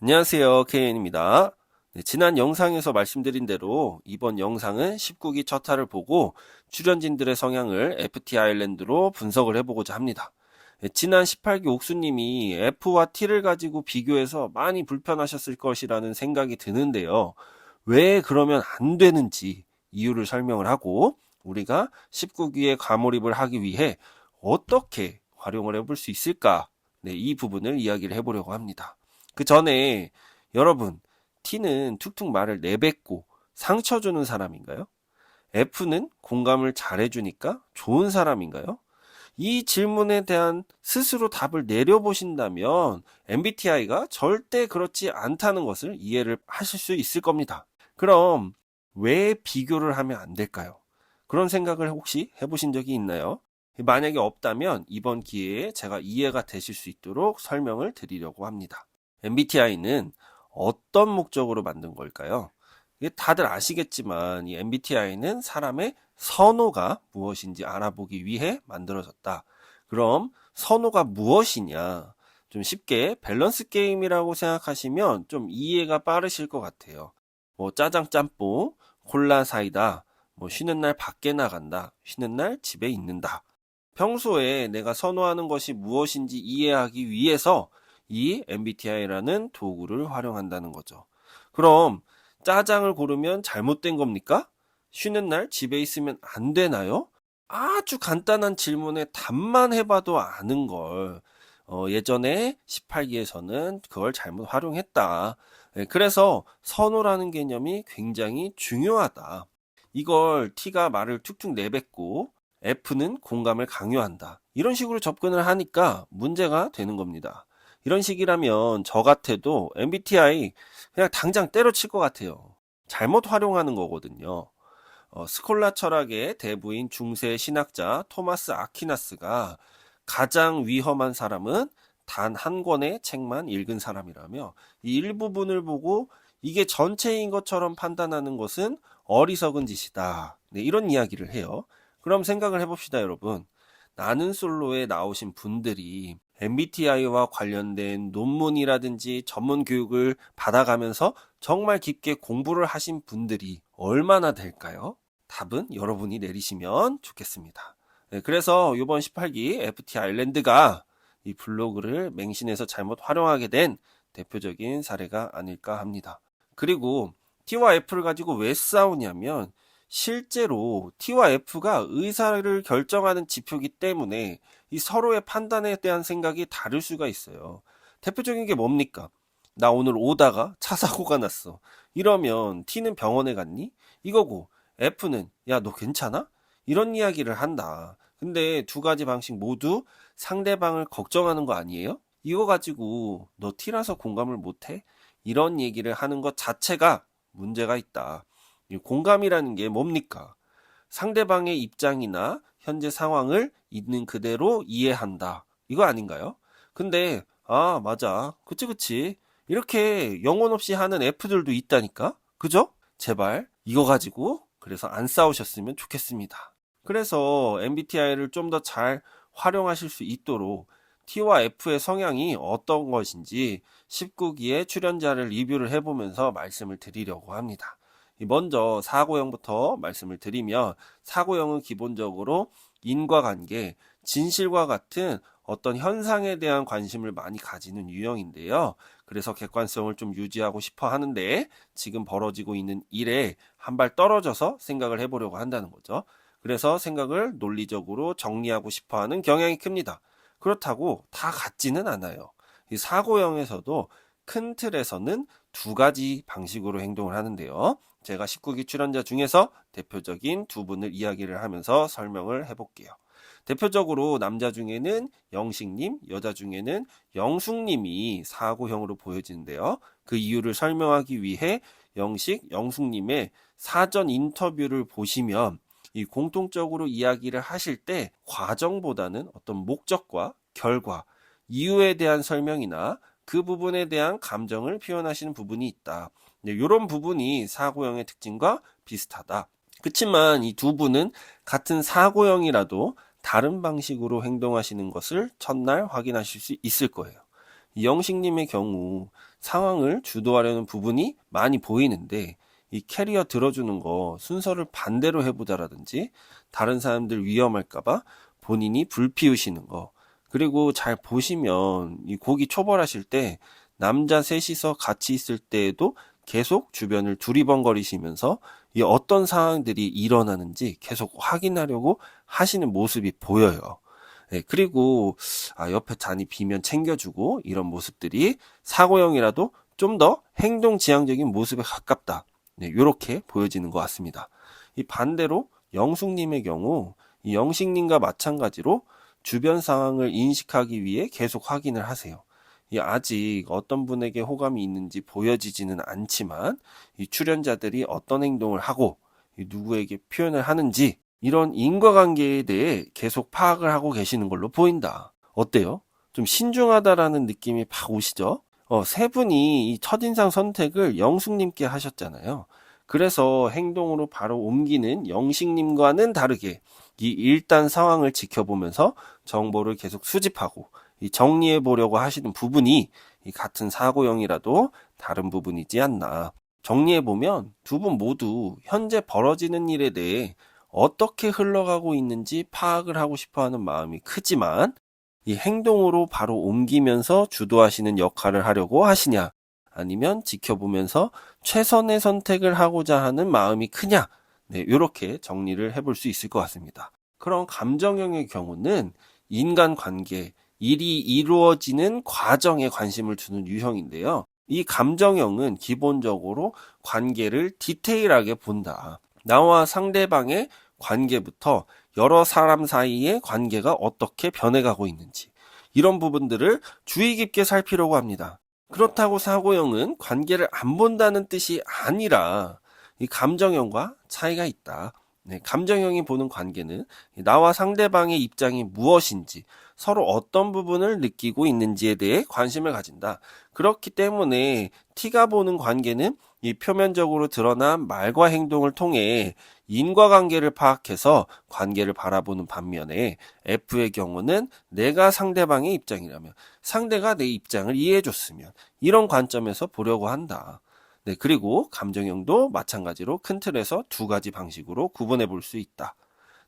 안녕하세요. KN입니다. 네, 지난 영상에서 말씀드린 대로 이번 영상은 19기 첫 화를 보고 출연진들의 성향을 FT 아일랜드로 분석을 해보고자 합니다. 네, 지난 18기 옥수님이 F와 T를 가지고 비교해서 많이 불편하셨을 것이라는 생각이 드는데요. 왜 그러면 안 되는지 이유를 설명을 하고 우리가 19기에 과몰입을 하기 위해 어떻게 활용을 해볼 수 있을까? 네, 이 부분을 이야기를 해보려고 합니다. 그 전에 여러분, T는 툭툭 말을 내뱉고 상처 주는 사람인가요? F는 공감을 잘해주니까 좋은 사람인가요? 이 질문에 대한 스스로 답을 내려보신다면 MBTI가 절대 그렇지 않다는 것을 이해를 하실 수 있을 겁니다. 그럼 왜 비교를 하면 안 될까요? 그런 생각을 혹시 해보신 적이 있나요? 만약에 없다면 이번 기회에 제가 이해가 되실 수 있도록 설명을 드리려고 합니다. MBTI는 어떤 목적으로 만든 걸까요? 이게 다들 아시겠지만 이 MBTI는 사람의 선호가 무엇인지 알아보기 위해 만들어졌다. 그럼 선호가 무엇이냐? 좀 쉽게 밸런스 게임이라고 생각하시면 좀 이해가 빠르실 것 같아요. 뭐 짜장 짬뽕, 콜라 사이다, 뭐 쉬는 날 밖에 나간다, 쉬는 날 집에 있는다. 평소에 내가 선호하는 것이 무엇인지 이해하기 위해서 이 MBTI라는 도구를 활용한다는 거죠. 그럼 짜장을 고르면 잘못된 겁니까? 쉬는 날 집에 있으면 안 되나요? 아주 간단한 질문에 답만 해봐도 아는 걸 예전에 18기에서는 그걸 잘못 활용했다. 그래서 선호라는 개념이 굉장히 중요하다. 이걸 T가 말을 툭툭 내뱉고 F는 공감을 강요한다. 이런 식으로 접근을 하니까 문제가 되는 겁니다. 이런 식이라면 저 같아도 MBTI 그냥 당장 때려칠 것 같아요. 잘못 활용하는 거거든요. 스콜라 철학의 대부인 중세 신학자 토마스 아퀴나스가 가장 위험한 사람은 단 한 권의 책만 읽은 사람이라며 이 일부분을 보고 이게 전체인 것처럼 판단하는 것은 어리석은 짓이다. 네, 이런 이야기를 해요. 그럼 생각을 해봅시다, 여러분. 나는 솔로에 나오신 분들이 MBTI와 관련된 논문이라든지 전문 교육을 받아가면서 정말 깊게 공부를 하신 분들이 얼마나 될까요? 답은 여러분이 내리시면 좋겠습니다. 네, 그래서 이번 18기 FT 아일랜드가 이 블로그를 맹신해서 잘못 활용하게 된 대표적인 사례가 아닐까 합니다. 그리고 T와 F를 가지고 왜 싸우냐면 실제로 T와 F가 의사를 결정하는 지표이기 때문에 이 서로의 판단에 대한 생각이 다를 수가 있어요. 대표적인 게 뭡니까? 나 오늘 오다가 차 사고가 났어. 이러면 T는 병원에 갔니? 이거고 F는 야, 너 괜찮아? 이런 이야기를 한다. 근데 두 가지 방식 모두 상대방을 걱정하는 거 아니에요? 이거 가지고 너 T라서 공감을 못해? 이런 얘기를 하는 것 자체가 문제가 있다. 이 공감이라는 게 뭡니까? 상대방의 입장이나 현재 상황을 있는 그대로 이해한다. 이거 아닌가요? 근데 맞아. 그치. 이렇게 영혼 없이 하는 F들도 있다니까? 그죠? 제발 이거 가지고 그래서 안 싸우셨으면 좋겠습니다. 그래서 MBTI를 좀 더 잘 활용하실 수 있도록 T와 F의 성향이 어떤 것인지 19기의 출연자를 리뷰를 해보면서 말씀을 드리려고 합니다. 먼저 사고형부터 말씀을 드리면 사고형은 기본적으로 인과관계, 진실과 같은 어떤 현상에 대한 관심을 많이 가지는 유형인데요. 그래서 객관성을 좀 유지하고 싶어 하는데 지금 벌어지고 있는 일에 한 발 떨어져서 생각을 해보려고 한다는 거죠. 그래서 생각을 논리적으로 정리하고 싶어 하는 경향이 큽니다. 그렇다고 다 같지는 않아요. 이 사고형에서도 큰 틀에서는 두 가지 방식으로 행동을 하는데요. 제가 19기 출연자 중에서 대표적인 두 분을 이야기를 하면서 설명을 해볼게요. 대표적으로 남자 중에는 영식님, 여자 중에는 영숙님이 사고형으로 보여지는데요. 그 이유를 설명하기 위해 영숙님의 사전 인터뷰를 보시면 이 공통적으로 이야기를 하실 때 과정보다는 어떤 목적과 결과, 이유에 대한 설명이나 그 부분에 대한 감정을 표현하시는 부분이 있다. 이런 부분이 사고형의 특징과 비슷하다. 그렇지만 이 두 분은 같은 사고형이라도 다른 방식으로 행동하시는 것을 첫날 확인하실 수 있을 거예요. 영식님의 경우 상황을 주도하려는 부분이 많이 보이는데 이 캐리어 들어주는 거 순서를 반대로 해보자라든지 다른 사람들 위험할까봐 본인이 불 피우시는 거, 그리고 잘 보시면 이 고기 초벌하실 때 남자 셋이서 같이 있을 때에도 계속 주변을 두리번거리시면서 이 어떤 상황들이 일어나는지 계속 확인하려고 하시는 모습이 보여요. 네, 그리고 옆에 잔이 비면 챙겨주고 이런 모습들이 사고형이라도 좀 더 행동지향적인 모습에 가깝다. 네, 이렇게 보여지는 것 같습니다. 이 반대로 영숙님의 경우 이 영식님과 마찬가지로 주변 상황을 인식하기 위해 계속 확인을 하세요. 아직 어떤 분에게 호감이 있는지 보여지지는 않지만 이 출연자들이 어떤 행동을 하고 누구에게 표현을 하는지 이런 인과관계에 대해 계속 파악을 하고 계시는 걸로 보인다. 어때요? 좀 신중하다라는 느낌이 팍 오시죠? 세 분이 이 첫인상 선택을 영숙님께 하셨잖아요. 그래서 행동으로 바로 옮기는 영식님과는 다르게 이 일단 상황을 지켜보면서 정보를 계속 수집하고 정리해 보려고 하시는 부분이 이 같은 사고형이라도 다른 부분이지 않나. 정리해 보면 두 분 모두 현재 벌어지는 일에 대해 어떻게 흘러가고 있는지 파악을 하고 싶어하는 마음이 크지만 이 행동으로 바로 옮기면서 주도하시는 역할을 하려고 하시냐, 아니면 지켜보면서 최선의 선택을 하고자 하는 마음이 크냐, 네, 이렇게 정리를 해볼 수 있을 것 같습니다. 그럼 감정형의 경우는 인간관계, 일이 이루어지는 과정에 관심을 두는 유형인데요. 이 감정형은 기본적으로 관계를 디테일하게 본다. 나와 상대방의 관계부터 여러 사람 사이의 관계가 어떻게 변해가고 있는지 이런 부분들을 주의 깊게 살피려고 합니다. 그렇다고 사고형은 관계를 안 본다는 뜻이 아니라 이 감정형과 차이가 있다. 네, 감정형이 보는 관계는 나와 상대방의 입장이 무엇인지, 서로 어떤 부분을 느끼고 있는지에 대해 관심을 가진다. 그렇기 때문에 T가 보는 관계는 이 표면적으로 드러난 말과 행동을 통해 인과관계를 파악해서 관계를 바라보는 반면에 F의 경우는 내가 상대방의 입장이라면, 상대가 내 입장을 이해해줬으면 이런 관점에서 보려고 한다. 네, 그리고 감정형도 마찬가지로 큰 틀에서 두 가지 방식으로 구분해 볼 수 있다.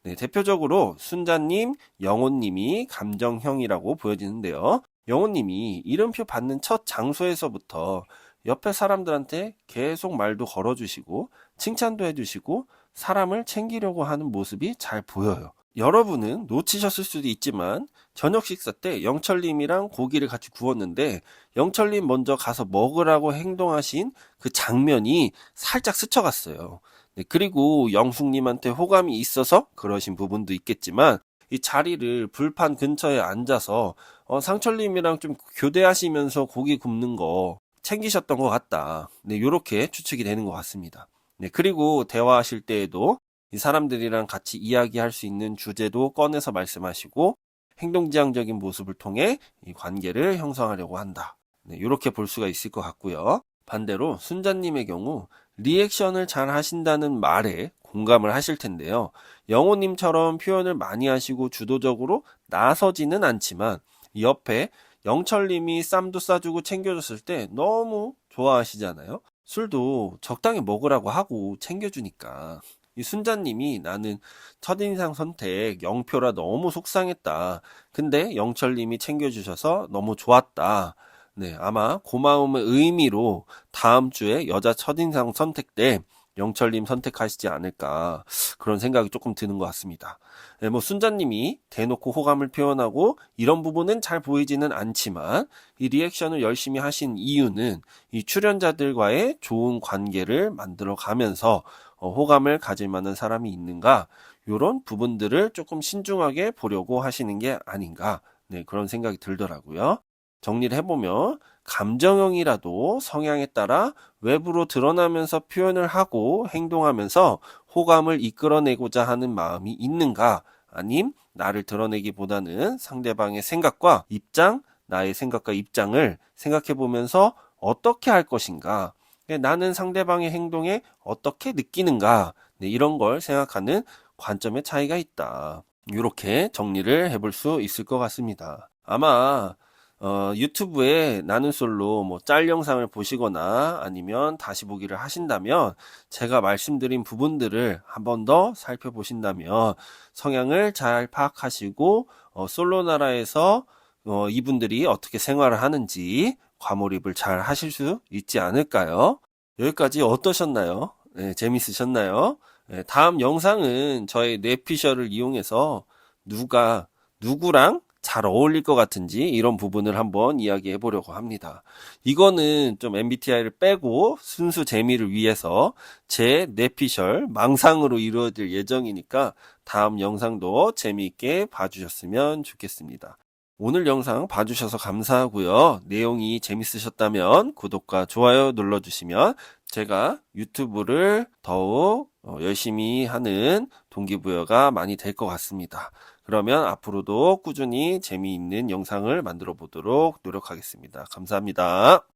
네, 대표적으로 순자님, 영호님이 감정형이라고 보여지는데요. 영호님이 이름표 받는 첫 장소에서부터 옆에 사람들한테 계속 말도 걸어주시고 칭찬도 해주시고 사람을 챙기려고 하는 모습이 잘 보여요. 여러분은 놓치셨을 수도 있지만 저녁 식사 때 영철님이랑 고기를 같이 구웠는데 영철님 먼저 가서 먹으라고 행동하신 그 장면이 살짝 스쳐갔어요. 네, 그리고 영숙님한테 호감이 있어서 그러신 부분도 있겠지만 이 자리를 불판 근처에 앉아서 상철님이랑 좀 교대하시면서 고기 굽는 거 챙기셨던 것 같다. 네, 요렇게 추측이 되는 것 같습니다. 네, 그리고 대화하실 때에도 이 사람들이랑 같이 이야기할 수 있는 주제도 꺼내서 말씀하시고 행동지향적인 모습을 통해 이 관계를 형성하려고 한다. 네, 이렇게 볼 수가 있을 것 같고요. 반대로 순자님의 경우 리액션을 잘 하신다는 말에 공감을 하실 텐데요. 영호님처럼 표현을 많이 하시고 주도적으로 나서지는 않지만 옆에 영철님이 쌈도 싸주고 챙겨줬을 때 너무 좋아하시잖아요. 술도 적당히 먹으라고 하고 챙겨주니까. 이 순자님이 나는 첫인상 선택 0표라 너무 속상했다. 근데 영철님이 챙겨주셔서 너무 좋았다. 네, 아마 고마움의 의미로 다음 주에 여자 첫인상 선택 때 영철님 선택하시지 않을까 그런 생각이 조금 드는 것 같습니다. 네, 순자님이 대놓고 호감을 표현하고 이런 부분은 잘 보이지는 않지만 이 리액션을 열심히 하신 이유는 이 출연자들과의 좋은 관계를 만들어 가면서 호감을 가질 만한 사람이 있는가 이런 부분들을 조금 신중하게 보려고 하시는 게 아닌가, 네, 그런 생각이 들더라고요. 정리를 해보면 감정형이라도 성향에 따라 외부로 드러나면서 표현을 하고 행동하면서 호감을 이끌어내고자 하는 마음이 있는가, 아님 나를 드러내기보다는 상대방의 생각과 입장, 나의 생각과 입장을 생각해 보면서 어떻게 할 것인가, 나는 상대방의 행동에 어떻게 느끼는가, 네, 이런 걸 생각하는 관점의 차이가 있다. 이렇게 정리를 해볼 수 있을 것 같습니다. 아마 유튜브에 나는 솔로 뭐 짤 영상을 보시거나 아니면 다시 보기를 하신다면 제가 말씀드린 부분들을 한 번 더 살펴보신다면 성향을 잘 파악하시고 솔로 나라에서 이분들이 어떻게 생활을 하는지 과몰입을 잘 하실 수 있지 않을까요? 여기까지 어떠셨나요? 네, 재밌으셨나요? 네, 다음 영상은 저의 뇌피셜을 이용해서 누가 누구랑 잘 어울릴 것 같은지 이런 부분을 한번 이야기해 보려고 합니다. 이거는 좀 MBTI를 빼고 순수 재미를 위해서 제 뇌피셜 망상으로 이루어질 예정이니까 다음 영상도 재미있게 봐주셨으면 좋겠습니다. 오늘 영상 봐주셔서 감사하고요. 내용이 재밌으셨다면 구독과 좋아요 눌러주시면 제가 유튜브를 더욱 열심히 하는 동기부여가 많이 될 것 같습니다. 그러면 앞으로도 꾸준히 재미있는 영상을 만들어 보도록 노력하겠습니다. 감사합니다.